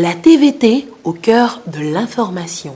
La TVT au cœur de l'information.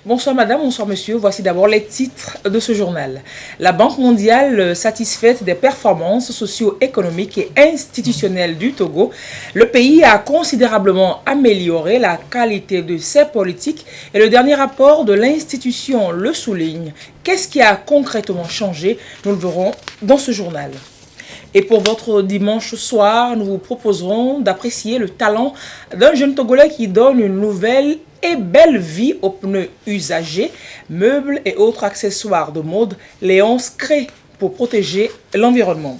Bonsoir madame, bonsoir monsieur. Voici d'abord les titres de ce journal. La Banque mondiale satisfaite des performances socio-économiques et institutionnelles du Togo. Le pays a considérablement amélioré la qualité de ses politiques et le dernier rapport de l'institution le souligne. Qu'est-ce qui a concrètement changé? Nous le verrons dans ce journal. Et pour votre dimanche soir, nous vous proposerons d'apprécier le talent d'un jeune Togolais qui donne une nouvelle et belle vie aux pneus usagés, meubles et autres accessoires de mode. Léonce crée pour protéger l'environnement.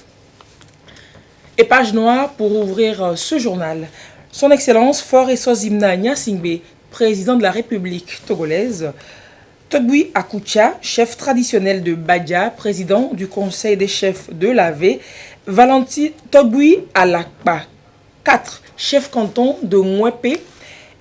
Et page noire pour ouvrir ce journal. Son Excellence Faure Eswazimna Nyasingbe, président de la République togolaise. Togui Akucha, chef traditionnel de Badja, président du conseil des chefs de l'AV. Valentine Togui Alakba, 4, chef canton de Mwepe.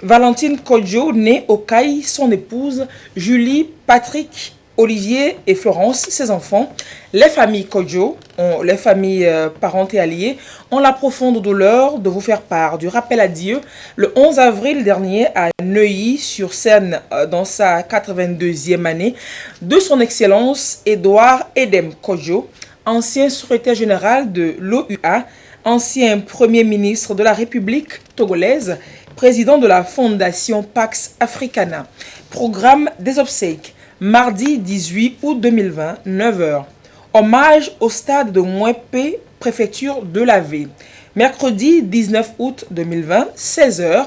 Valentine Kodjo, née au Caille, son épouse, Julie, Patrick, Olivier et Florence, ses enfants. Les familles Kodjo, les familles parentes et alliées, ont la profonde douleur de vous faire part du rappel à Dieu le 11 avril dernier à Neuilly-sur-Seine, dans sa 82e année, de son Excellence Édouard Edem Kodjo, ancien secrétaire général de l'OUA, ancien Premier ministre de la République togolaise, président de la Fondation Pax Africana. Programme des obsèques, mardi 18 août 2020, 9h. Hommage au stade de Mwepe, préfecture de l'AV. Mercredi 19 août 2020, 16h.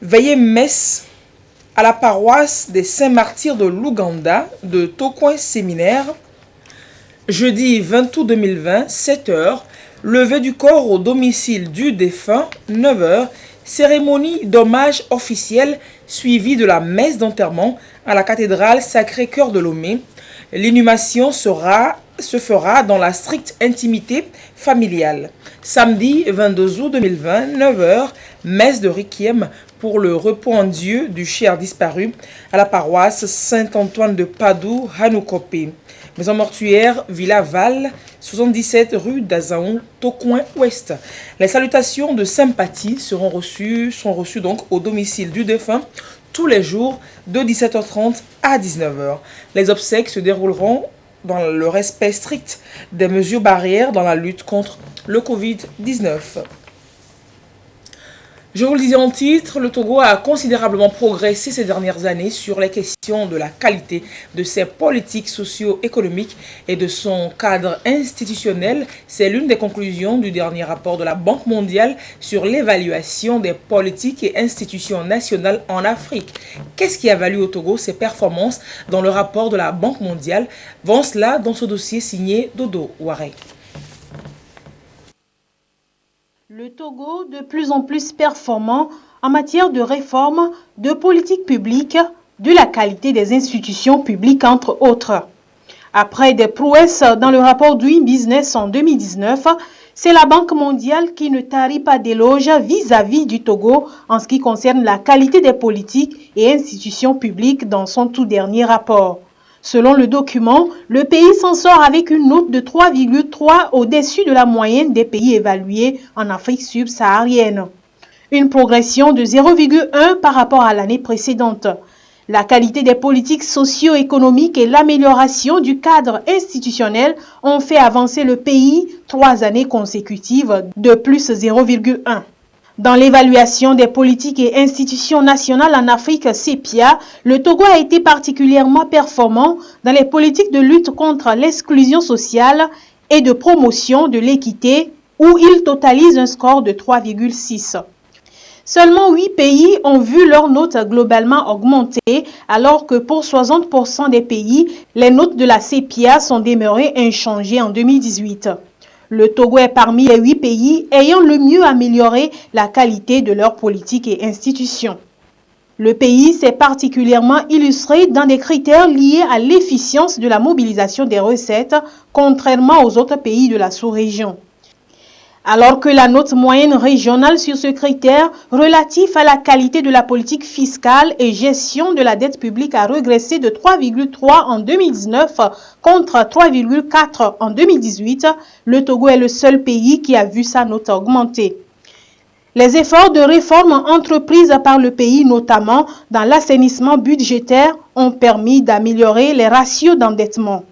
Veillée messe à la paroisse des Saints-Martyrs de l'Ouganda de Tokoin Séminaire. Jeudi 20 août 2020, 7h. Levée du corps au domicile du défunt, 9h. Cérémonie d'hommage officielle suivie de la messe d'enterrement à la cathédrale Sacré-Cœur de Lomé. L'inhumation se fera dans la stricte intimité familiale. Samedi 22 août 2020, 9h, messe de Requiem pour le repos en Dieu du cher disparu à la paroisse Saint-Antoine de Padoue, Hanoukope. Maison mortuaire Villa Val, 77 rue d'Azaon, Tokoin Ouest. Les salutations de sympathie sont reçues donc au domicile du défunt tous les jours de 17h30 à 19h. Les obsèques se dérouleront dans le respect strict des mesures barrières dans la lutte contre le Covid-19. Je vous le disais en titre, le Togo a considérablement progressé ces dernières années sur les questions de la qualité de ses politiques socio-économiques et de son cadre institutionnel. C'est l'une des conclusions du dernier rapport de la Banque mondiale sur l'évaluation des politiques et institutions nationales en Afrique. Qu'est-ce qui a valu au Togo ses performances dans le rapport de la Banque mondiale? Voyons cela dans ce dossier signé Dodo Ouare. Le Togo, de plus en plus performant en matière de réforme, de politique publique, de la qualité des institutions publiques, entre autres. Après des prouesses dans le rapport Doing Business en 2019, c'est la Banque mondiale qui ne tarit pas d'éloges vis-à-vis du Togo en ce qui concerne la qualité des politiques et institutions publiques dans son tout dernier rapport. Selon le document, le pays s'en sort avec une note de 3,3 au-dessus de la moyenne des pays évalués en Afrique subsaharienne. Une progression de 0,1 par rapport à l'année précédente. La qualité des politiques socio-économiques et l'amélioration du cadre institutionnel ont fait avancer le pays 3 années consécutives de plus 0,1. Dans l'évaluation des politiques et institutions nationales en Afrique CEPIA, le Togo a été particulièrement performant dans les politiques de lutte contre l'exclusion sociale et de promotion de l'équité, où il totalise un score de 3,6. Seulement 8 pays ont vu leurs notes globalement augmenter, alors que pour 60% des pays, les notes de la CEPIA sont demeurées inchangées en 2018. Le Togo est parmi les 8 pays ayant le mieux amélioré la qualité de leurs politiques et institutions. Le pays s'est particulièrement illustré dans des critères liés à l'efficience de la mobilisation des recettes, contrairement aux autres pays de la sous-région. Alors que la note moyenne régionale sur ce critère relatif à la qualité de la politique fiscale et gestion de la dette publique a régressé de 3,3 en 2019 contre 3,4 en 2018, le Togo est le seul pays qui a vu sa note augmenter. Les efforts de réforme entrepris par le pays, notamment dans l'assainissement budgétaire, ont permis d'améliorer les ratios d'endettement.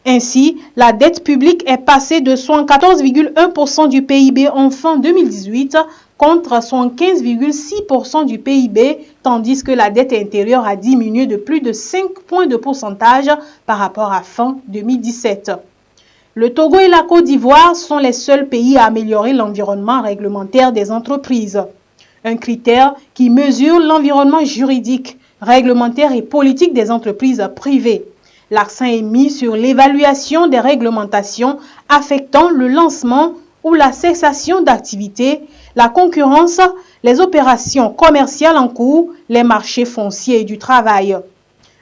Ainsi, la dette publique est passée de 74,1% du PIB en fin 2018 contre 75,6% du PIB, tandis que la dette intérieure a diminué de plus de 5 points de pourcentage par rapport à fin 2017. Le Togo et la Côte d'Ivoire sont les seuls pays à améliorer l'environnement réglementaire des entreprises. Un critère qui mesure l'environnement juridique, réglementaire et politique des entreprises privées. L'accent est mis sur l'évaluation des réglementations affectant le lancement ou la cessation d'activité, la concurrence, les opérations commerciales en cours, les marchés fonciers et du travail.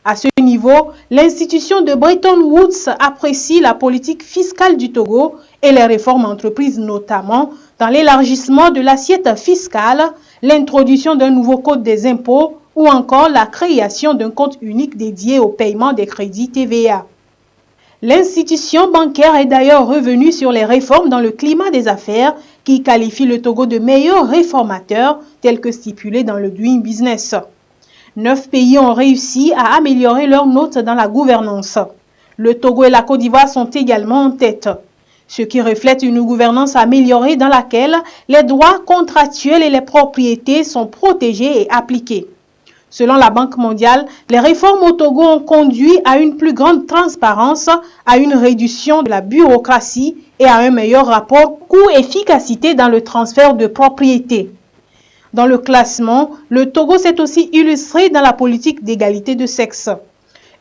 À ce niveau, l'institution de Bretton Woods apprécie la politique fiscale du Togo et les réformes entreprises, notamment dans l'élargissement de l'assiette fiscale, l'introduction d'un nouveau code des impôts ou encore la création d'un compte unique dédié au paiement des crédits TVA. L'institution bancaire est d'ailleurs revenue sur les réformes dans le climat des affaires qui qualifie le Togo de meilleur réformateur tel que stipulé dans le Doing Business. 9 pays ont réussi à améliorer leurs notes dans la gouvernance. Le Togo et la Côte d'Ivoire sont également en tête, ce qui reflète une gouvernance améliorée dans laquelle les droits contractuels et les propriétés sont protégés et appliqués. Selon la Banque mondiale, les réformes au Togo ont conduit à une plus grande transparence, à une réduction de la bureaucratie et à un meilleur rapport coût-efficacité dans le transfert de propriété. Dans le classement, le Togo s'est aussi illustré dans la politique d'égalité de sexe.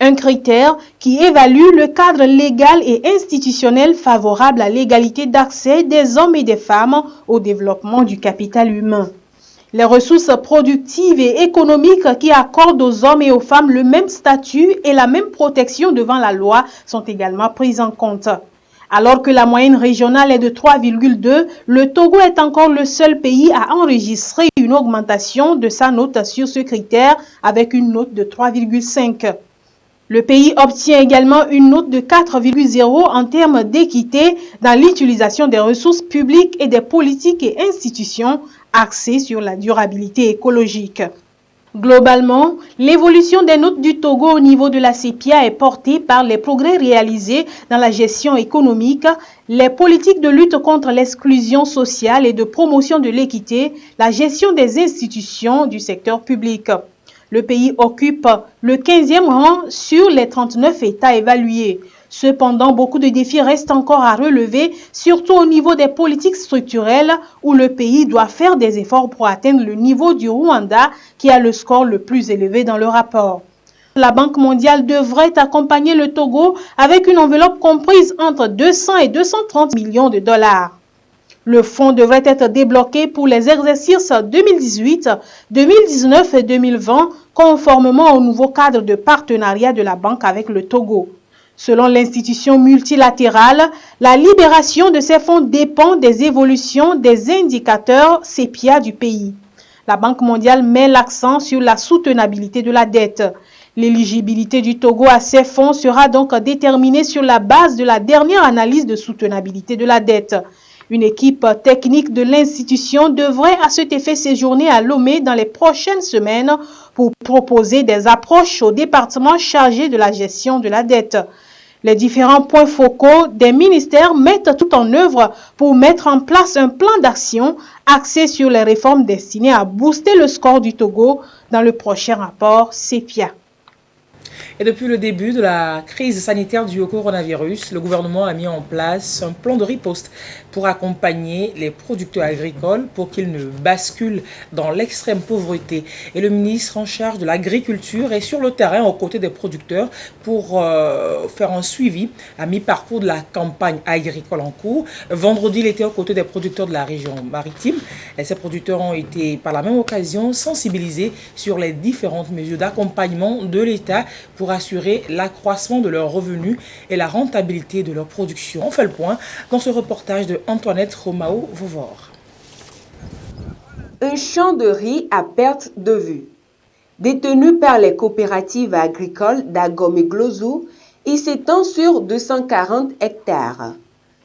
Un critère qui évalue le cadre légal et institutionnel favorable à l'égalité d'accès des hommes et des femmes au développement du capital humain. Les ressources productives et économiques qui accordent aux hommes et aux femmes le même statut et la même protection devant la loi sont également prises en compte. Alors que la moyenne régionale est de 3,2, le Togo est encore le seul pays à enregistrer une augmentation de sa note sur ce critère avec une note de 3,5. Le pays obtient également une note de 4,0 en termes d'équité dans l'utilisation des ressources publiques et des politiques et institutions axées sur la durabilité écologique. Globalement, l'évolution des notes du Togo au niveau de la CEPIA est portée par les progrès réalisés dans la gestion économique, les politiques de lutte contre l'exclusion sociale et de promotion de l'équité, la gestion des institutions du secteur public. Le pays occupe le 15e rang sur les 39 États évalués. Cependant, beaucoup de défis restent encore à relever, surtout au niveau des politiques structurelles où le pays doit faire des efforts pour atteindre le niveau du Rwanda qui a le score le plus élevé dans le rapport. La Banque mondiale devrait accompagner le Togo avec une enveloppe comprise entre 200 et 230 millions de dollars. Le fonds devrait être débloqué pour les exercices 2018, 2019 et 2020, conformément au nouveau cadre de partenariat de la banque avec le Togo. Selon l'institution multilatérale, la libération de ces fonds dépend des évolutions des indicateurs CEPIA du pays. La Banque mondiale met l'accent sur la soutenabilité de la dette. L'éligibilité du Togo à ces fonds sera donc déterminée sur la base de la dernière analyse de soutenabilité de la dette. Une équipe technique de l'institution devrait à cet effet séjourner à Lomé dans les prochaines semaines pour proposer des approches au département chargé de la gestion de la dette. Les différents points focaux des ministères mettent tout en œuvre pour mettre en place un plan d'action axé sur les réformes destinées à booster le score du Togo dans le prochain rapport CEPIA. Et depuis le début de la crise sanitaire due au coronavirus, le gouvernement a mis en place un plan de riposte pour accompagner les producteurs agricoles pour qu'ils ne basculent dans l'extrême pauvreté. Et le ministre en charge de l'agriculture est sur le terrain aux côtés des producteurs pour faire un suivi à mi-parcours de la campagne agricole en cours. Vendredi, il était aux côtés des producteurs de la région maritime. Et ces producteurs ont été par la même occasion sensibilisés sur les différentes mesures d'accompagnement de l'État pour assurer l'accroissement de leurs revenus et la rentabilité de leur production. On fait le point dans ce reportage de Antoinette Romao-Vauvor. Un champ de riz à perte de vue. Détenu par les coopératives agricoles d'Agomé-Glozou, il s'étend sur 240 hectares.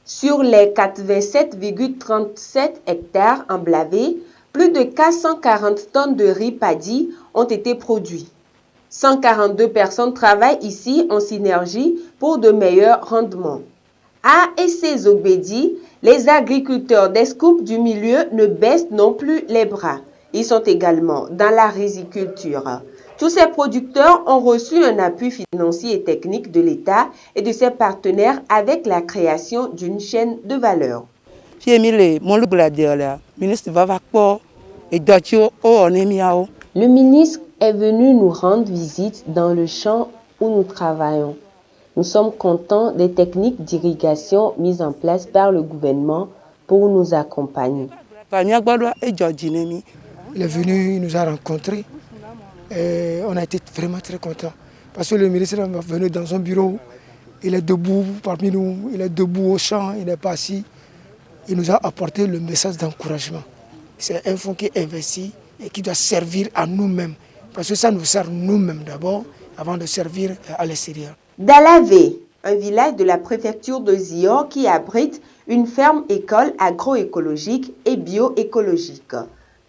Sur les 87,37 hectares emblavés, plus de 440 tonnes de riz paddy ont été produits. 142 personnes travaillent ici en synergie pour de meilleurs rendements. À Essé-Zogbédi, les agriculteurs des scoops du milieu ne baissent non plus les bras. Ils sont également dans la riziculture. Tous ces producteurs ont reçu un appui financier et technique de l'État et de ses partenaires avec la création d'une chaîne de valeur. Le ministre est venu nous rendre visite dans le champ où nous travaillons. Nous sommes contents des techniques d'irrigation mises en place par le gouvernement pour nous accompagner. Il est venu, il nous a rencontrés et on a été vraiment très contents. Parce que le ministre est venu dans son bureau, il est debout parmi nous, il est debout au champ, il n'est pas assis. Il nous a apporté le message d'encouragement. C'est un fonds qui est investi et qui doit servir à nous-mêmes. Parce que ça nous sert nous-mêmes d'abord, avant de servir à l'extérieur. Dalavé, un village de la préfecture de Zior qui abrite une ferme-école agroécologique et bioécologique.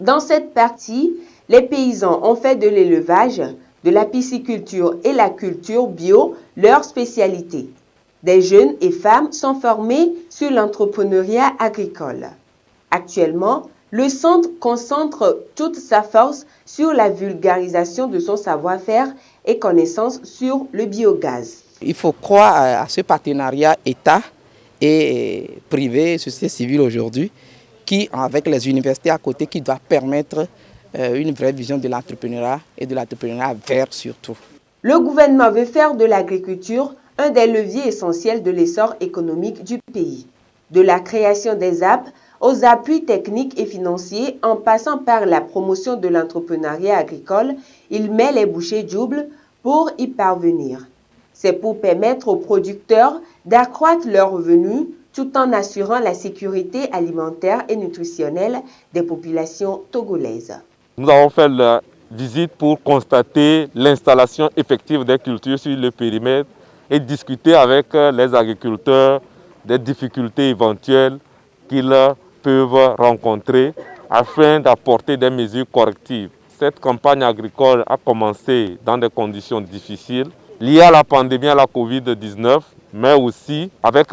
Dans cette partie, les paysans ont fait de l'élevage, de la pisciculture et la culture bio leur spécialité. Des jeunes et femmes sont formés sur l'entrepreneuriat agricole. Actuellement, le centre concentre toute sa force sur la vulgarisation de son savoir-faire et connaissances sur le biogaz. Il faut croire à ce partenariat État et privé, société civile aujourd'hui, qui, avec les universités à côté, qui doit permettre une vraie vision de l'entrepreneuriat et de l'entrepreneuriat vert surtout. Le gouvernement veut faire de l'agriculture un des leviers essentiels de l'essor économique du pays. De la création des apps aux appuis techniques et financiers en passant par la promotion de l'entrepreneuriat agricole, il met les bouchées doubles pour y parvenir. C'est pour permettre aux producteurs d'accroître leurs revenus tout en assurant la sécurité alimentaire et nutritionnelle des populations togolaises. Nous avons fait la visite pour constater l'installation effective des cultures sur le périmètre et discuter avec les agriculteurs des difficultés éventuelles qu'ils peuvent rencontrer afin d'apporter des mesures correctives. Cette campagne agricole a commencé dans des conditions difficiles liées à la pandémie, à la Covid-19, mais aussi avec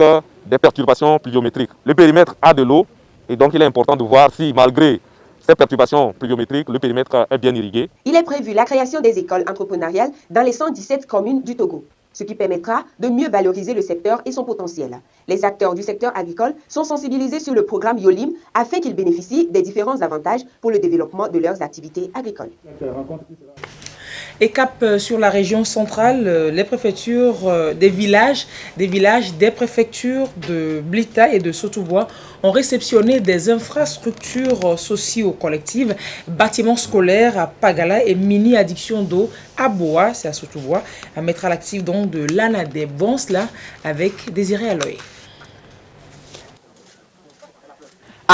des perturbations pluviométriques. Le périmètre a de l'eau et donc il est important de voir si malgré ces perturbations pluviométriques, le périmètre est bien irrigué. Il est prévu la création des écoles entrepreneuriales dans les 117 communes du Togo, ce qui permettra de mieux valoriser le secteur et son potentiel. Les acteurs du secteur agricole sont sensibilisés sur le programme YOLIM afin qu'ils bénéficient des différents avantages pour le développement de leurs activités agricoles. Et cap sur la région centrale, les préfectures des villages des préfectures de Blita et de Sotoubois ont réceptionné des infrastructures socio-collectives, bâtiments scolaires à Pagala et mini-addiction d'eau à Boa, c'est à Sotoubois, à mettre à l'actif donc de l'ANADEB. Bon, cela avec Désiré Aloy.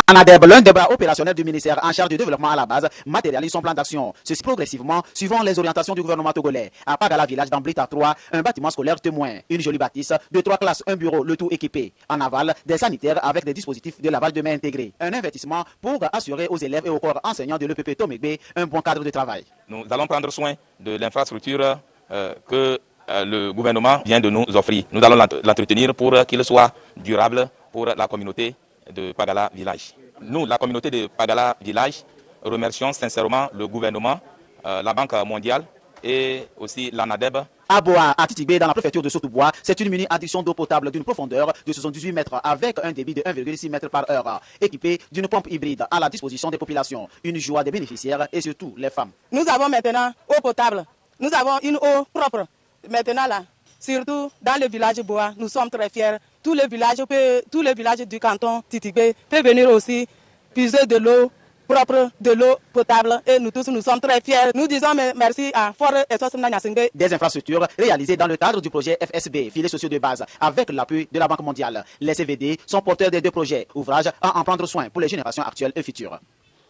ANADEB, l'un des bras opérationnels du ministère en charge du développement à la base, matérialise son plan d'action. Ceci progressivement, suivant les orientations du gouvernement togolais. À Pagala village d'Amblita 3, un bâtiment scolaire témoin, une jolie bâtisse de 3 classes, un bureau, le tout équipé. En aval, des sanitaires avec des dispositifs de lavage de mains intégrés. Un investissement pour assurer aux élèves et aux corps enseignants de l'EPP Tomegbe un bon cadre de travail. Nous allons prendre soin de l'infrastructure que le gouvernement vient de nous offrir. Nous allons l'entretenir pour qu'il soit durable pour la communauté de Pagala Village. Nous, la communauté de Pagala Village, remercions sincèrement le gouvernement, la Banque mondiale et aussi l'ANADEB. À Boa, à Titibé, dans la préfecture de Sotobois, c'est une mini-adduction d'eau potable d'une profondeur de 78 mètres avec un débit de 1,6 mètres par heure, équipée d'une pompe hybride à la disposition des populations. Une joie des bénéficiaires et surtout les femmes. Nous avons maintenant eau potable. Nous avons une eau propre. Maintenant là, surtout dans le village Boa, nous sommes très fiers. Tous les villages du canton Titibé peuvent venir aussi puiser de l'eau propre, de l'eau potable, et nous tous nous sommes très fiers. Nous disons merci à Fort Essos Nanyasingbe. Des infrastructures réalisées dans le cadre du projet FSB, filets sociaux de base, avec l'appui de la Banque mondiale. Les CVD sont porteurs des deux projets, ouvrages à en prendre soin pour les générations actuelles et futures.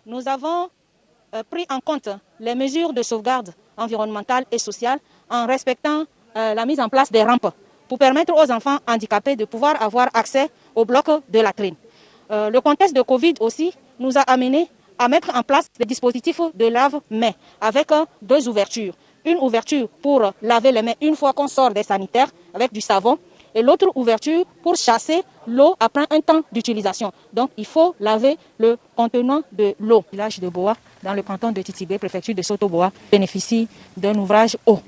Nous avons pris en compte les mesures de sauvegarde environnementale et sociale en respectant la mise en place des rampes pour permettre aux enfants handicapés de pouvoir avoir accès au bloc de latrines. Le contexte de Covid aussi nous a amené à mettre en place des dispositifs de lave-mains avec deux ouvertures. Une ouverture pour laver les mains une fois qu'on sort des sanitaires avec du savon et l'autre ouverture pour chasser l'eau après un temps d'utilisation. Donc il faut laver le contenant de l'eau. Le village de Boa, dans le canton de Titibé, préfecture de Sotoboa, bénéficie d'un ouvrage eau.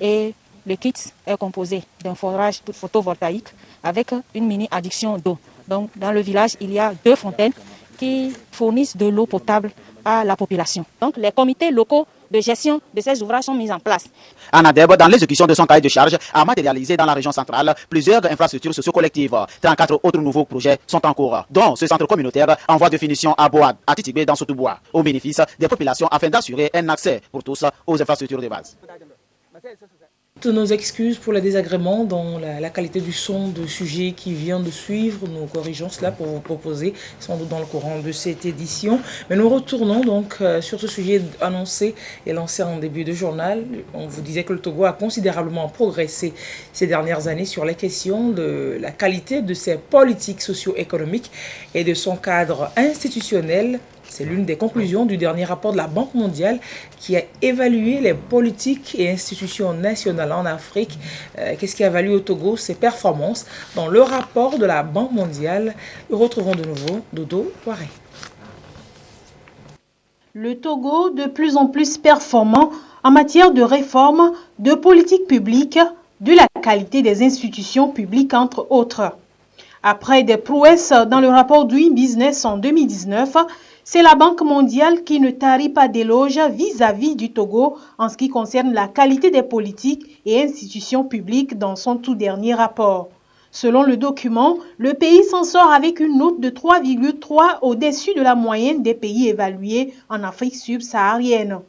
Et le kit est composé d'un forage photovoltaïque avec une mini-adduction d'eau. Donc dans le village, il y a 2 fontaines qui fournissent de l'eau potable à la population. Donc les comités locaux de gestion de ces ouvrages sont mis en place. ANADEB, dans l'exécution de son cahier de charge, a matérialisé dans la région centrale plusieurs infrastructures socio-collectives. 34 autres nouveaux projets sont en cours, dont ce centre communautaire en voie de finition à Boad, à Titibé, dans Sotobois, au bénéfice des populations afin d'assurer un accès pour tous aux infrastructures de base. Toutes nos excuses pour les désagréments dans la qualité du son de sujet qui vient de suivre. Nous corrigeons cela pour vous proposer sans doute dans le courant de cette édition. Mais nous retournons donc sur ce sujet annoncé et lancé en début de journal. On vous disait que le Togo a considérablement progressé ces dernières années sur les questions de la qualité de ses politiques socio-économiques et de son cadre institutionnel. C'est l'une des conclusions du dernier rapport de la Banque mondiale qui a évalué les politiques et institutions nationales en Afrique. Qu'est-ce qui a valu au Togo ses performances? Dans le rapport de la Banque mondiale, nous retrouvons de nouveau Dodo Waré. Le Togo, de plus en plus performant en matière de réforme, de politique publique, de la qualité des institutions publiques, entre autres. Après des prouesses dans le rapport Doing Business en 2019, c'est la Banque mondiale qui ne tarit pas d'éloges vis-à-vis du Togo en ce qui concerne la qualité des politiques et institutions publiques dans son tout dernier rapport. Selon le document, le pays s'en sort avec une note de 3,3 au-dessus de la moyenne des pays évalués en Afrique subsaharienne.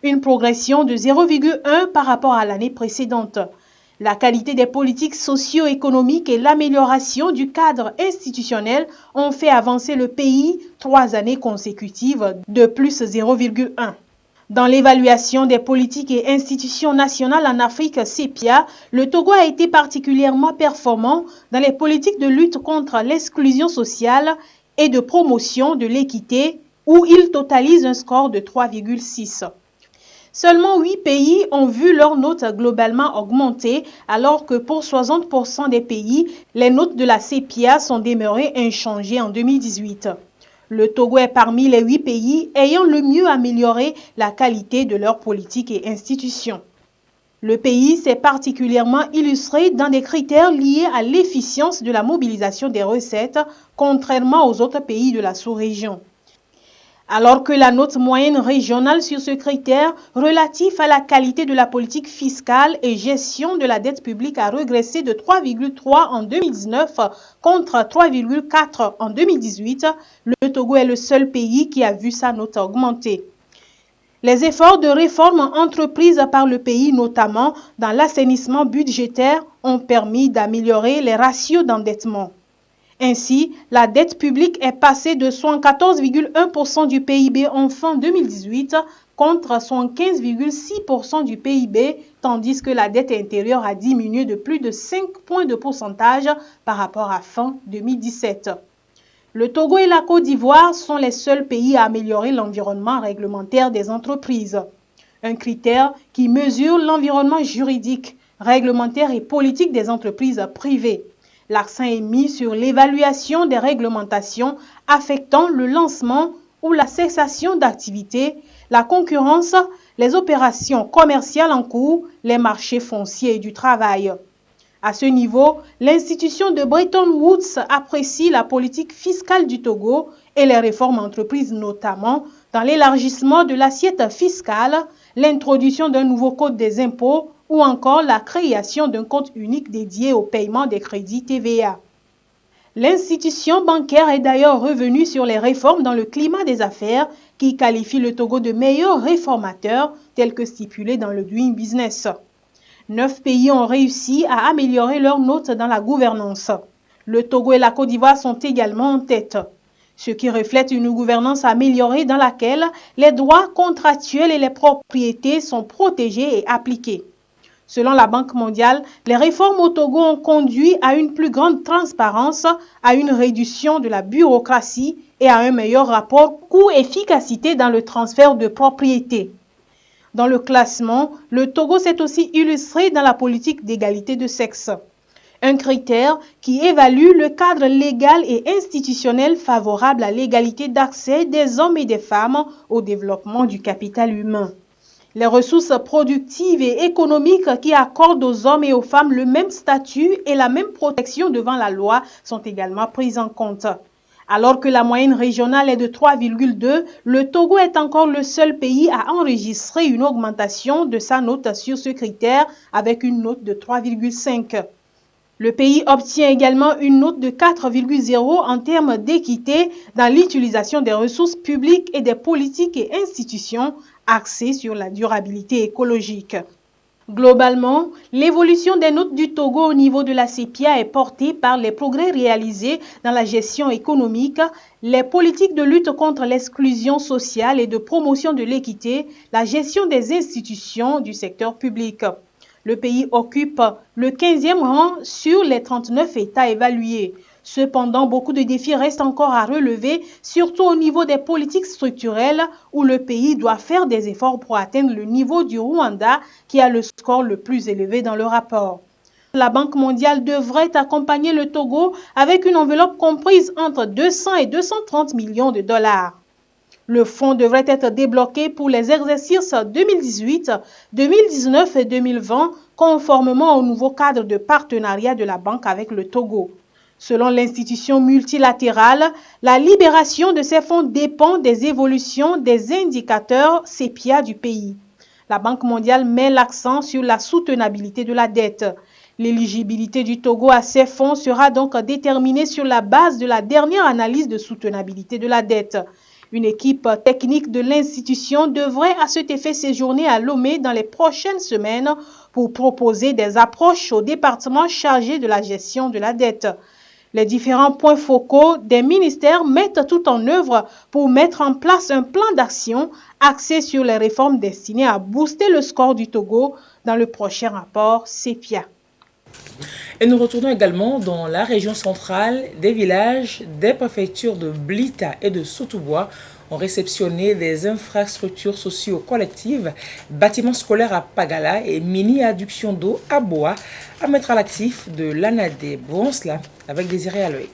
Une progression de 0,1 par rapport à l'année précédente. La qualité des politiques socio-économiques et l'amélioration du cadre institutionnel ont fait avancer le pays 3 années consécutives de plus 0,1. Dans l'évaluation des politiques et institutions nationales en Afrique CEPIA, le Togo a été particulièrement performant dans les politiques de lutte contre l'exclusion sociale et de promotion de l'équité, où il totalise un score de 3,6. Seulement 8 pays ont vu leurs notes globalement augmenter, alors que pour 60% des pays, les notes de la CEPIA sont demeurées inchangées en 2018. Le Togo est parmi les 8 pays ayant le mieux amélioré la qualité de leurs politiques et institutions. Le pays s'est particulièrement illustré dans des critères liés à l'efficience de la mobilisation des recettes, contrairement aux autres pays de la sous-région. Alors que la note moyenne régionale sur ce critère relatif à la qualité de la politique fiscale et gestion de la dette publique a régressé de 3,3 en 2019 contre 3,4 en 2018, le Togo est le seul pays qui a vu sa note augmenter. Les efforts de réforme entrepris par le pays, notamment dans l'assainissement budgétaire, ont permis d'améliorer les ratios d'endettement. Ainsi, la dette publique est passée de 74,1% du PIB en fin 2018 contre 75,6% du PIB, tandis que la dette intérieure a diminué de plus de 5 points de pourcentage par rapport à fin 2017. Le Togo et la Côte d'Ivoire sont les seuls pays à améliorer l'environnement réglementaire des entreprises. Un critère qui mesure l'environnement juridique, réglementaire et politique des entreprises privées. L'accent est mis sur l'évaluation des réglementations affectant le lancement ou la cessation d'activité, la concurrence, les opérations commerciales en cours, les marchés fonciers et du travail. À ce niveau, l'institution de Bretton Woods apprécie la politique fiscale du Togo et les réformes entreprises, notamment dans l'élargissement de l'assiette fiscale, l'introduction d'un nouveau code des impôts ou encore la création d'un compte unique dédié au paiement des crédits TVA. L'institution bancaire est d'ailleurs revenue sur les réformes dans le climat des affaires qui qualifie le Togo de meilleur réformateur tel que stipulé dans le Doing Business. 9 pays ont réussi à améliorer leurs notes dans la gouvernance. Le Togo et la Côte d'Ivoire sont également en tête, ce qui reflète une gouvernance améliorée dans laquelle les droits contractuels et les propriétés sont protégés et appliqués. Selon la Banque mondiale, les réformes au Togo ont conduit à une plus grande transparence, à une réduction de la bureaucratie et à un meilleur rapport coût-efficacité dans le transfert de propriété. Dans le classement, le Togo s'est aussi illustré dans la politique d'égalité de sexe. Un critère qui évalue le cadre légal et institutionnel favorable à l'égalité d'accès des hommes et des femmes au développement du capital humain. Les ressources productives et économiques qui accordent aux hommes et aux femmes le même statut et la même protection devant la loi sont également prises en compte. Alors que la moyenne régionale est de 3,2, le Togo est encore le seul pays à enregistrer une augmentation de sa note sur ce critère avec une note de 3,5. Le pays obtient également une note de 4,0 en termes d'équité dans l'utilisation des ressources publiques et des politiques et institutions axées sur la durabilité écologique. Globalement, l'évolution des notes du Togo au niveau de la CEPIA est portée par les progrès réalisés dans la gestion économique, les politiques de lutte contre l'exclusion sociale et de promotion de l'équité, la gestion des institutions du secteur public. Le pays occupe le 15e rang sur les 39 États évalués. Cependant, beaucoup de défis restent encore à relever, surtout au niveau des politiques structurelles où le pays doit faire des efforts pour atteindre le niveau du Rwanda qui a le score le plus élevé dans le rapport. La Banque mondiale devrait accompagner le Togo avec une enveloppe comprise entre 200 et 230 millions de dollars. Le fonds devrait être débloqué pour les exercices 2018, 2019 et 2020, conformément au nouveau cadre de partenariat de la banque avec le Togo. Selon l'institution multilatérale, la libération de ces fonds dépend des évolutions des indicateurs CEPIA du pays. La Banque mondiale met l'accent sur la soutenabilité de la dette. L'éligibilité du Togo à ces fonds sera donc déterminée sur la base de la dernière analyse de soutenabilité de la dette. Une équipe technique de l'institution devrait à cet effet séjourner à Lomé dans les prochaines semaines pour proposer des approches au département chargé de la gestion de la dette. Les différents points focaux des ministères mettent tout en œuvre pour mettre en place un plan d'action axé sur les réformes destinées à booster le score du Togo dans le prochain rapport CEPIA. Et nous retournons également dans la région centrale. Des villages, des préfectures de Blita et de Sotobois ont réceptionné des infrastructures socio-collectives, bâtiments scolaires à Pagala et mini-adduction d'eau à Boa à mettre à l'actif de l'ANADEB. Bon, cela avec Désiré Aloé.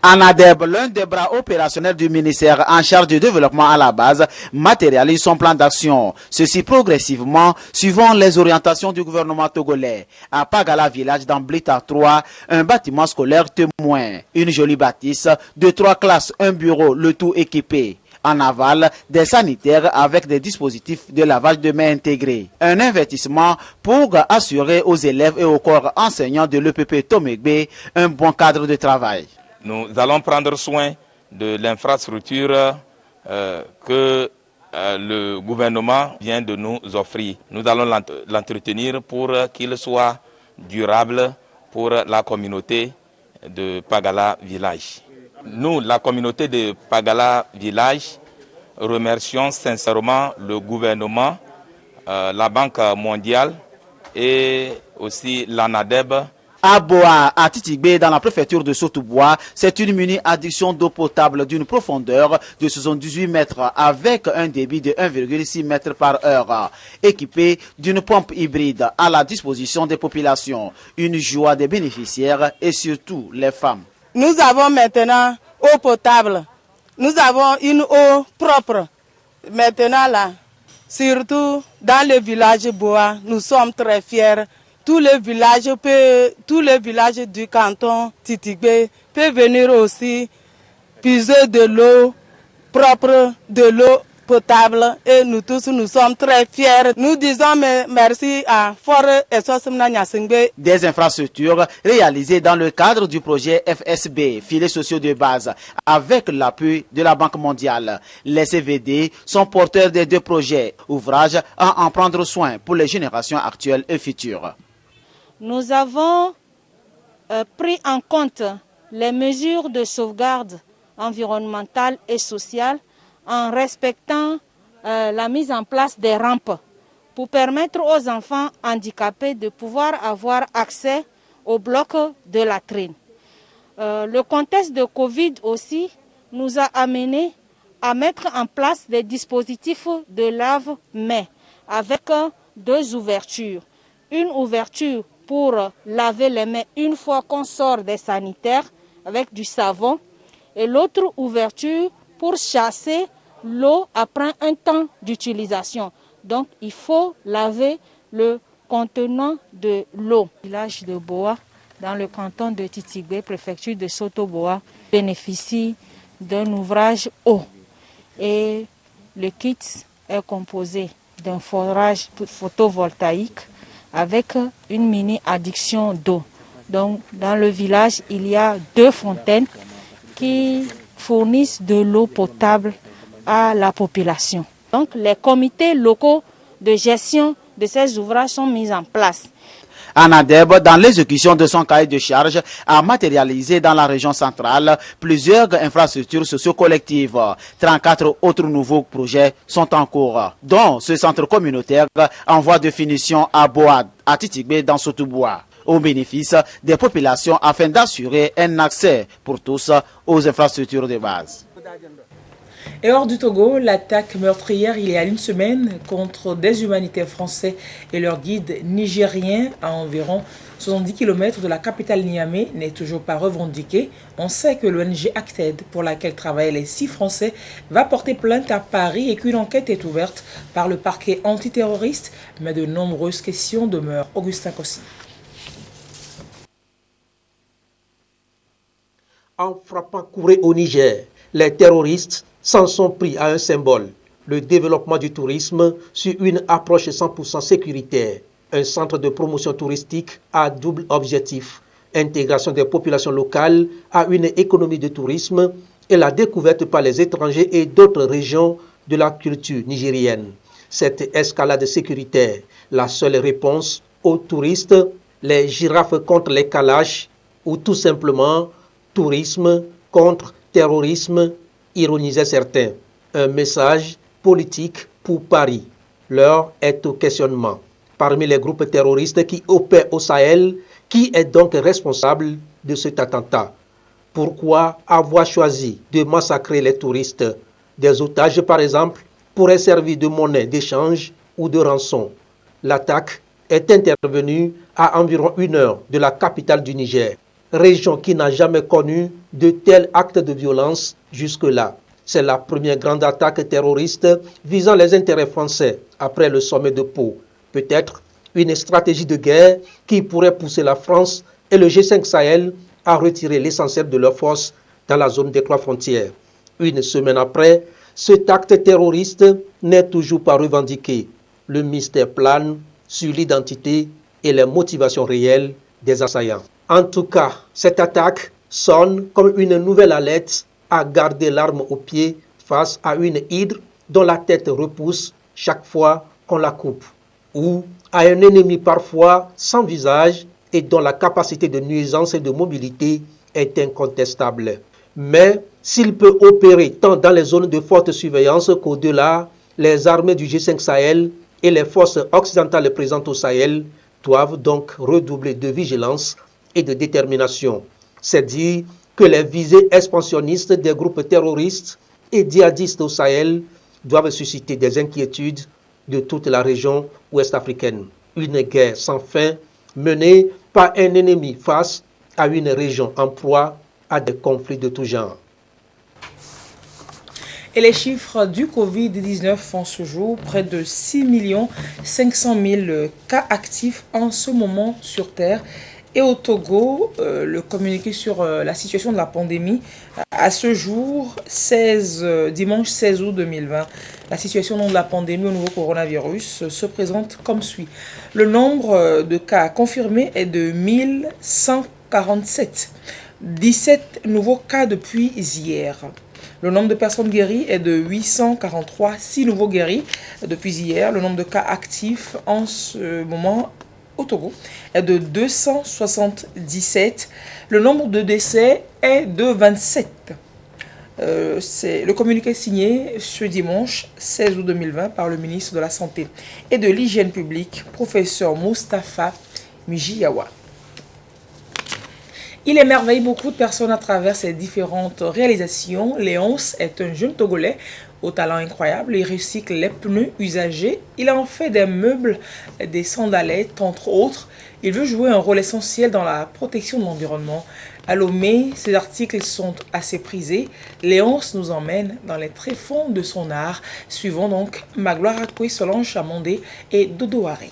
ANADEB, l'un des bras opérationnels du ministère en charge du développement à la base, matérialise son plan d'action. Ceci progressivement, suivant les orientations du gouvernement togolais. À Pagala village dans Blita 3, un bâtiment scolaire témoin. Une jolie bâtisse de 3 classes, un bureau, le tout équipé. En aval, des sanitaires avec des dispositifs de lavage de mains intégrés. Un investissement pour assurer aux élèves et au corps enseignants de l'EPP Tomegbe un bon cadre de travail. Nous allons prendre soin de l'infrastructure que le gouvernement vient de nous offrir. Nous allons l'entretenir pour qu'il soit durable pour la communauté de Pagala Village. Nous, la communauté de Pagala Village, remercions sincèrement le gouvernement, la Banque mondiale et aussi l'ANADEB. À Boa, à Titigbe, dans la préfecture de Sotobois, c'est une mini-adduction d'eau potable d'une profondeur de 78 mètres avec un débit de 1,6 mètres par heure, équipée d'une pompe hybride à la disposition des populations. Une joie des bénéficiaires et surtout les femmes. Nous avons maintenant eau potable. Nous avons une eau propre. Maintenant là, surtout dans le village Boa, nous sommes très fiers. Tous les villages du canton Titigbe peuvent venir aussi puiser de l'eau propre, de l'eau potable, et nous tous nous sommes très fiers. Nous disons merci à Fore et Sosimna Nyasingbe. Des infrastructures réalisées dans le cadre du projet FSB, filets sociaux de base, avec l'appui de la Banque mondiale. Les CVD sont porteurs des deux projets, ouvrages à en prendre soin pour les générations actuelles et futures. Nous avons pris en compte les mesures de sauvegarde environnementale et sociale en respectant la mise en place des rampes pour permettre aux enfants handicapés de pouvoir avoir accès au bloc de latrines. Le contexte de Covid aussi nous a amené à mettre en place des dispositifs de lave-mains avec deux ouvertures. Une ouverture pour laver les mains une fois qu'on sort des sanitaires avec du savon et l'autre ouverture pour chasser l'eau après un temps d'utilisation. Donc il faut laver le contenant de l'eau. Le village de Boa, dans le canton de Titigbe, préfecture de Soto-Boa, bénéficie d'un ouvrage eau. Et le kit est composé d'un forage photovoltaïque avec une mini-adduction d'eau. Donc dans le village, il y a 2 fontaines qui fournissent de l'eau potable à la population. Donc les comités locaux de gestion de ces ouvrages sont mis en place. Anadeb, dans l'exécution de son cahier de charge, a matérialisé dans la région centrale plusieurs infrastructures socio-collectives. 34 autres nouveaux projets sont en cours, dont ce centre communautaire en voie de finition à Boad, à Titigbe, dans Sotoboua, au bénéfice des populations afin d'assurer un accès pour tous aux infrastructures de base. Et hors du Togo, l'attaque meurtrière il y a une semaine contre des humanitaires français et leurs guides nigériens à environ 70 km de la capitale Niamey n'est toujours pas revendiquée. On sait que l'ONG Acted, pour laquelle travaillent les 6 Français, va porter plainte à Paris et qu'une enquête est ouverte par le parquet antiterroriste, mais de nombreuses questions demeurent. Augustin Kossi. En frappant Kouré au Niger, les terroristes s'en sont pris à un symbole, le développement du tourisme sur une approche 100% sécuritaire. Un centre de promotion touristique à double objectif, intégration des populations locales à une économie de tourisme et la découverte par les étrangers et d'autres régions de la culture nigérienne. Cette escalade sécuritaire, la seule réponse aux touristes, les girafes contre les calages ou tout simplement tourisme contre terrorisme, ironisaient certains. Un message politique pour Paris. L'heure est au questionnement. Parmi les groupes terroristes qui opèrent au Sahel, qui est donc responsable de cet attentat? Pourquoi avoir choisi de massacrer les touristes? Des otages, par exemple, pourraient servir de monnaie d'échange ou de rançon. L'attaque est intervenue à environ 1 heure de la capitale du Niger, région qui n'a jamais connu de tels actes de violence jusque-là. C'est la première grande attaque terroriste visant les intérêts français après le sommet de Pau. Peut-être une stratégie de guerre qui pourrait pousser la France et le G5 Sahel à retirer l'essentiel de leurs forces dans la zone des 3 frontières. Une semaine après, cet acte terroriste n'est toujours pas revendiqué. Le mystère plane sur l'identité et les motivations réelles des assaillants. En tout cas, cette attaque sonne comme une nouvelle alerte à garder l'arme au pied face à une hydre dont la tête repousse chaque fois qu'on la coupe, ou à un ennemi parfois sans visage et dont la capacité de nuisance et de mobilité est incontestable. Mais s'il peut opérer tant dans les zones de forte surveillance qu'au-delà, les armées du G5 Sahel et les forces occidentales présentes au Sahel doivent donc redoubler de vigilance et de détermination. C'est dire que les visées expansionnistes des groupes terroristes et djihadistes au Sahel doivent susciter des inquiétudes de toute la région ouest-africaine. Une guerre sans fin menée par un ennemi face à une région en proie à des conflits de tout genre. Et les chiffres du Covid-19 font ce jour près de 6 500 000 cas actifs en ce moment sur Terre. Et au Togo, le communiqué sur la situation de la pandémie, à ce jour, dimanche 16 août 2020, la situation de la pandémie au nouveau coronavirus se présente comme suit. Le nombre de cas confirmés est de 1147, 17 nouveaux cas depuis hier. Le nombre de personnes guéries est de 843, 6 nouveaux guéris depuis hier. Le nombre de cas actifs en ce moment au Togo est de 277. Le nombre de décès est de 27. Le communiqué signé ce dimanche 16 août 2020 par le ministre de la Santé et de l'Hygiène publique, professeur Moustapha Mijiyawa. Il émerveille beaucoup de personnes à travers ses différentes réalisations. Léonce est un jeune Togolais au talent incroyable. Il recycle les pneus usagés. Il en fait des meubles, des sandalettes, entre autres. Il veut jouer un rôle essentiel dans la protection de l'environnement. À Lomé, ces articles sont assez prisés. Léonce nous emmène dans les tréfonds de son art. Suivons donc Magloire Akwe, Solange Chamondé et Dodo Haré.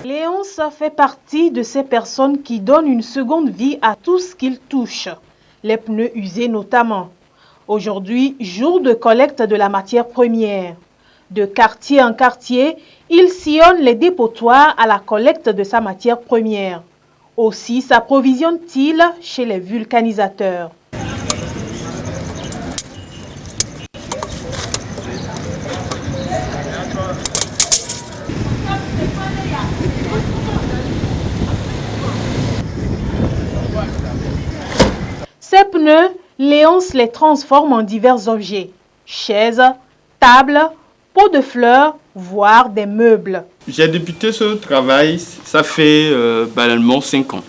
Léonce fait partie de ces personnes qui donnent une seconde vie à tout ce qu'ils touchent, les pneus usés notamment. Aujourd'hui, jour de collecte de la matière première. De quartier en quartier, il sillonne les dépotoirs à la collecte de sa matière première. Aussi s'approvisionne-t-il chez les vulcanisateurs. Ces pneus, Léonce les transforme en divers objets. Chaises, tables, pots de fleurs, voire des meubles. J'ai débuté ce travail, ça fait banalement 5 ans.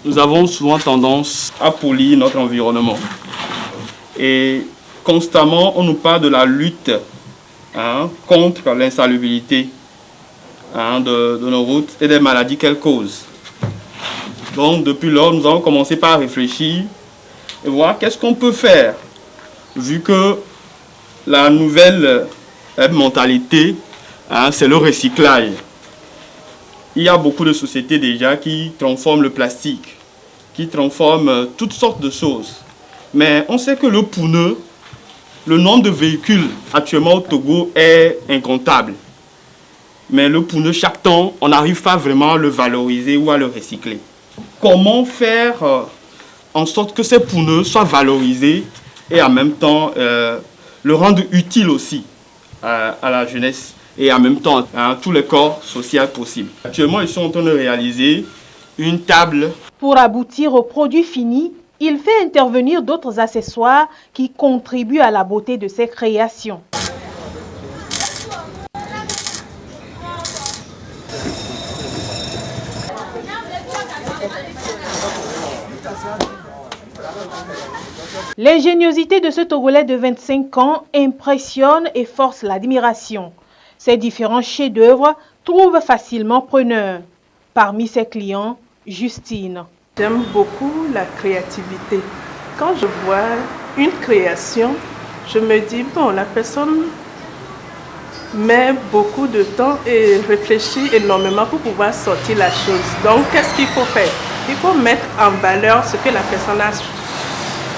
Nous avons souvent tendance à polir notre environnement. Et constamment, on nous parle de la lutte contre l'insalubrité de nos routes et des maladies qu'elles causent. Donc depuis lors, nous avons commencé par réfléchir et voir qu'est-ce qu'on peut faire, vu que la nouvelle mentalité, c'est le recyclage. Il y a beaucoup de sociétés déjà qui transforment le plastique, qui transforment toutes sortes de choses. Mais on sait que le pneu, le nombre de véhicules actuellement au Togo est incontable. Mais le pneu, chaque temps, on n'arrive pas vraiment à le valoriser ou à le recycler. Comment faire en sorte que ces pneus soient valorisés et en même temps le rendre utile aussi à la jeunesse et en même temps à tous les corps sociaux possibles. Actuellement, ils sont en train de réaliser une table. Pour aboutir au produit fini, il fait intervenir d'autres accessoires qui contribuent à la beauté de ses créations. L'ingéniosité de ce Togolais de 25 ans impressionne et force l'admiration. Ses différents chefs-d'œuvre trouvent facilement preneur. Parmi ses clients, Justine. J'aime beaucoup la créativité. Quand je vois une création, je me dis, bon, la personne met beaucoup de temps et réfléchit énormément pour pouvoir sortir la chose. Donc, qu'est-ce qu'il faut faire? Il faut mettre en valeur ce que la personne a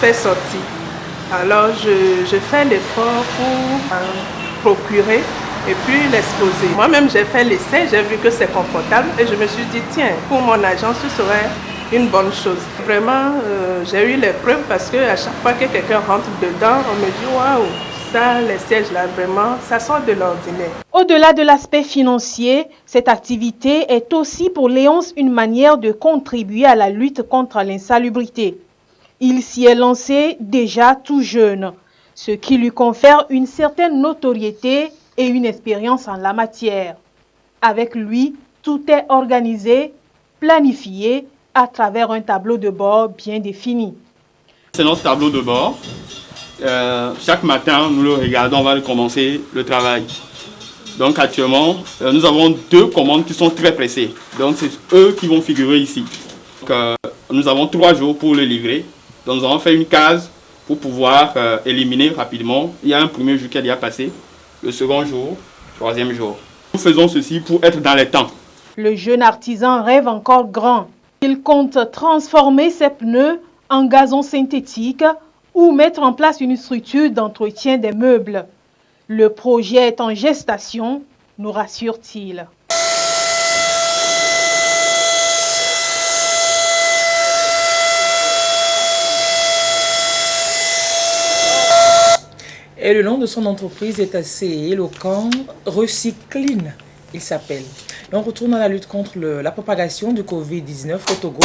fait sortir. Alors, je fais l'effort pour procurer et puis l'exposer. Moi-même, j'ai fait l'essai, j'ai vu que c'est confortable et je me suis dit, tiens, pour mon agence, ce serait une bonne chose. Vraiment, j'ai eu les preuves parce qu'à chaque fois que quelqu'un rentre dedans, on me dit, waouh, ça, les sièges là, vraiment, ça sort de l'ordinaire. Au-delà de l'aspect financier, cette activité est aussi pour Léonce une manière de contribuer à la lutte contre l'insalubrité. Il s'y est lancé déjà tout jeune, ce qui lui confère une certaine notoriété et une expérience en la matière. Avec lui, tout est organisé, planifié à travers un tableau de bord bien défini. C'est notre tableau de bord. Chaque matin, nous le regardons avant de commencer le travail. Donc actuellement, nous avons 2 commandes qui sont très pressées. Donc c'est eux qui vont figurer ici. Donc, nous avons 3 jours pour le livrer. Donc nous avons fait une case pour pouvoir éliminer rapidement. Il y a un premier jour qui est déjà passé, le second jour, troisième jour. Nous faisons ceci pour être dans les temps. Le jeune artisan rêve encore grand. Il compte transformer ses pneus en gazon synthétique ou mettre en place une structure d'entretien des meubles. Le projet est en gestation, nous rassure-t-il. Et le nom de son entreprise est assez éloquent, Recycline, il s'appelle. Et on retourne à la lutte contre la propagation du Covid-19 au Togo.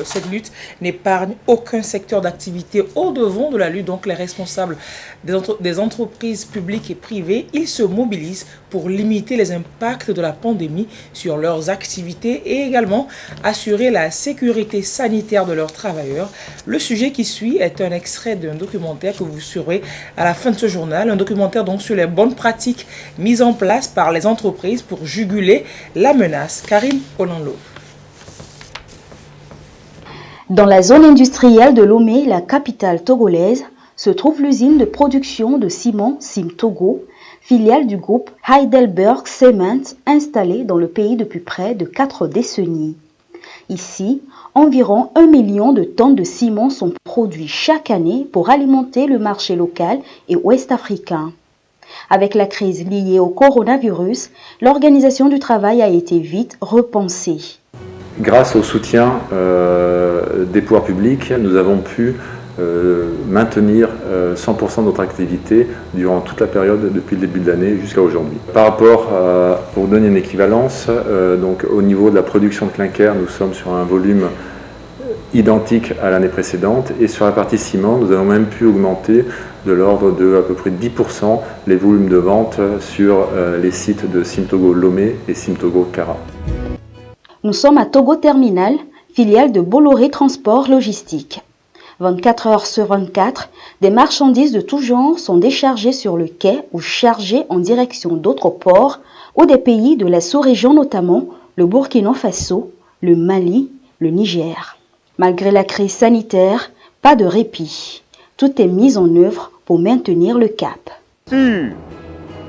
Cette lutte n'épargne aucun secteur d'activité au-devant de la lutte. Donc les responsables des entreprises publiques et privées, ils se mobilisent pour limiter les impacts de la pandémie sur leurs activités et également assurer la sécurité sanitaire de leurs travailleurs. Le sujet qui suit est un extrait d'un documentaire que vous suivrez à la fin de ce journal. Un documentaire donc sur les bonnes pratiques mises en place par les entreprises pour juguler la menace. Karine Olanlo. Dans la zone industrielle de Lomé, la capitale togolaise, se trouve l'usine de production de ciment Cimtogo, filiale du groupe Heidelberg Cement, installée dans le pays depuis près de 4 décennies. Ici, environ 1 million de tonnes de ciment sont produits chaque année pour alimenter le marché local et ouest-africain. Avec la crise liée au coronavirus, l'organisation du travail a été vite repensée. Grâce au soutien des pouvoirs publics, nous avons pu maintenir 100% de notre activité durant toute la période depuis le début de l'année jusqu'à aujourd'hui. Par rapport pour donner une équivalence, donc au niveau de la production de clinker, nous sommes sur un volume identique à l'année précédente, et sur la partie ciment, nous avons même pu augmenter de l'ordre de à peu près 10% les volumes de vente sur les sites de Cimtogo Lomé et Cimtogo Kara. Nous sommes à Togo Terminal, filiale de Bolloré Transport Logistique. 24 heures sur 24, des marchandises de tout genre sont déchargées sur le quai ou chargées en direction d'autres ports ou des pays de la sous-région, notamment le Burkina Faso, le Mali, le Niger. Malgré la crise sanitaire, pas de répit. Tout est mis en œuvre pour maintenir le cap. Sur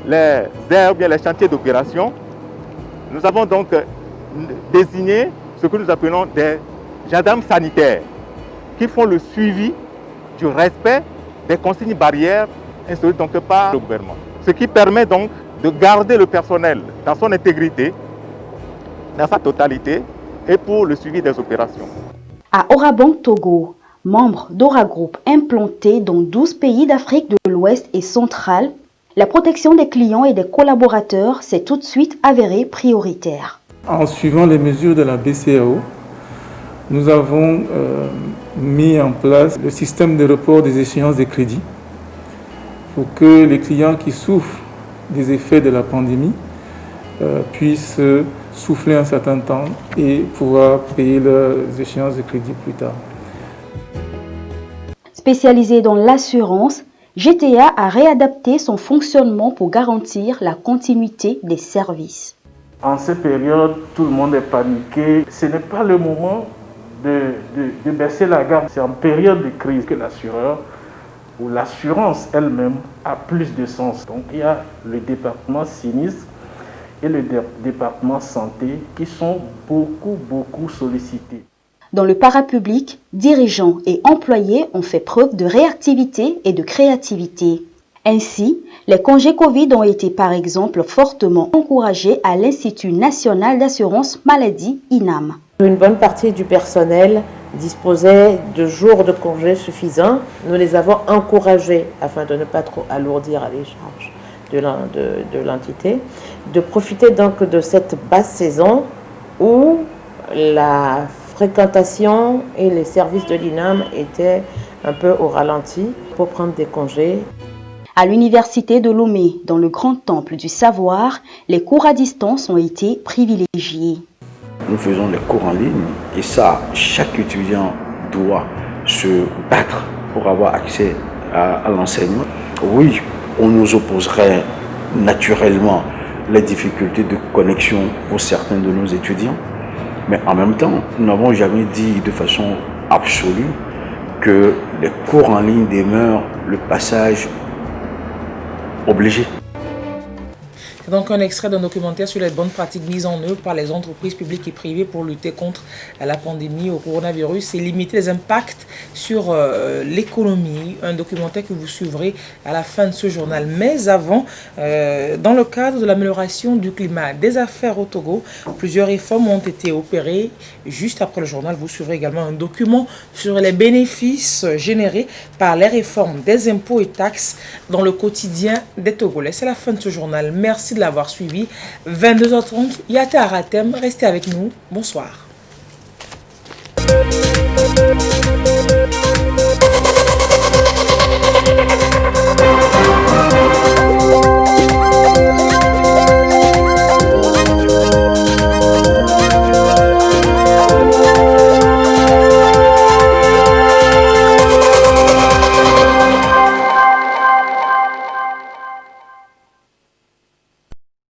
les aires ou bien les chantiers d'opération, nous avons donc désigné ce que nous appelons des gendarmes sanitaires qui font le suivi du respect des consignes barrières instaurées donc par le gouvernement. Ce qui permet donc de garder le personnel dans son intégrité, dans sa totalité, et pour le suivi des opérations. À Orabang, Togo, membre d'Ora Group implanté dans 12 pays d'Afrique de l'Ouest et centrale, la protection des clients et des collaborateurs s'est tout de suite avérée prioritaire. En suivant les mesures de la BCAO, nous avons mis en place le système de report des échéances des crédits pour que les clients qui souffrent des effets de la pandémie puissent souffler un certain temps et pouvoir payer leurs échéances de crédit plus tard. Spécialisé dans l'assurance, GTA a réadapté son fonctionnement pour garantir la continuité des services. En cette période, tout le monde est paniqué. Ce n'est pas le moment de baisser la garde. C'est en période de crise que l'assureur ou l'assurance elle-même a plus de sens. Donc il y a le département sinistre et le département santé qui sont beaucoup sollicités. Dans le parapublic, dirigeants et employés ont fait preuve de réactivité et de créativité. Ainsi, les congés Covid ont été par exemple fortement encouragés à l'Institut national d'assurance maladie INAM. Une bonne partie du personnel disposait de jours de congés suffisants. Nous les avons encouragés, afin de ne pas trop alourdir les charges de l'entité, de profiter donc de cette basse saison où la fréquentation et les services de l'INAM étaient un peu au ralenti pour prendre des congés. À l'université de Lomé, dans le grand temple du savoir, les cours à distance ont été privilégiés. Nous faisons les cours en ligne et ça, chaque étudiant doit se battre pour avoir accès à l'enseignement. Oui, on nous opposerait naturellement les difficultés de connexion pour certains de nos étudiants, mais en même temps, nous n'avons jamais dit de façon absolue que les cours en ligne demeurent le passage obligé. C'est donc un extrait d'un documentaire sur les bonnes pratiques mises en œuvre par les entreprises publiques et privées pour lutter contre la pandémie au coronavirus et limiter les impacts sur l'économie. Un documentaire que vous suivrez à la fin de ce journal. Mais avant, dans le cadre de l'amélioration du climat des affaires au Togo, plusieurs réformes ont été opérées. Juste après le journal, vous suivrez également un document sur les bénéfices générés par les réformes des impôts et taxes dans le quotidien des Togolais. C'est la fin de ce journal. Merci de l'avoir suivi. 22h30, Yate Aratem. Restez avec nous. Bonsoir.